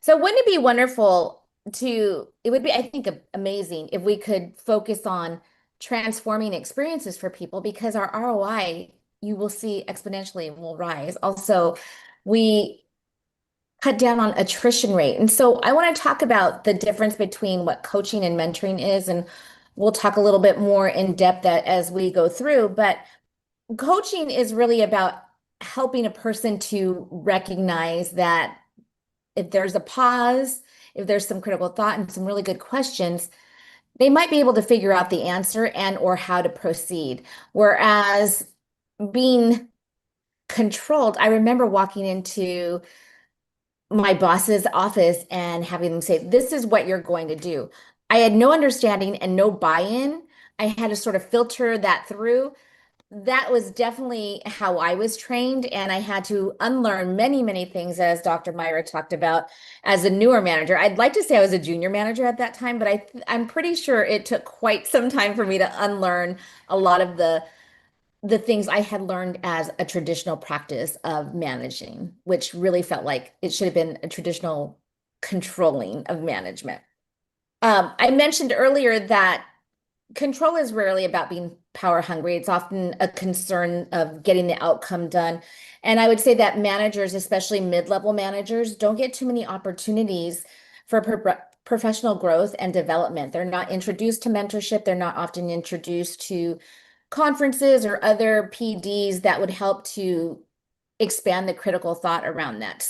So wouldn't it be wonderful it would be, I think, amazing if we could focus on transforming experiences for people because our ROI, you will see exponentially will rise. Also, we cut down on attrition rate. And so I want to talk about the difference between what coaching and mentoring is, and we'll talk a little bit more in depth as we go through. But coaching is really about helping a person to recognize that if there's a pause, if there's some critical thought and some really good questions, they might be able to figure out the answer and or how to proceed. Whereas being controlled, I remember walking into my boss's office and having them say, "This is what you're going to do." I had no understanding and no buy-in. I had to sort of filter that through. That was definitely how I was trained, and I had to unlearn many, many things, as Dr. Myra talked about as a newer manager. I'd like to say I was a junior manager at that time, but I'm pretty sure it took quite some time for me to unlearn a lot of the things I had learned as a traditional practice of managing, which really felt like it should have been a traditional controlling of management. I mentioned earlier that control is rarely about being power hungry. It's often a concern of getting the outcome done. And I would say that managers, especially mid-level managers, don't get too many opportunities for professional growth and development. They're not introduced to mentorship. They're not often introduced to conferences or other PDs that would help to expand the critical thought around that. So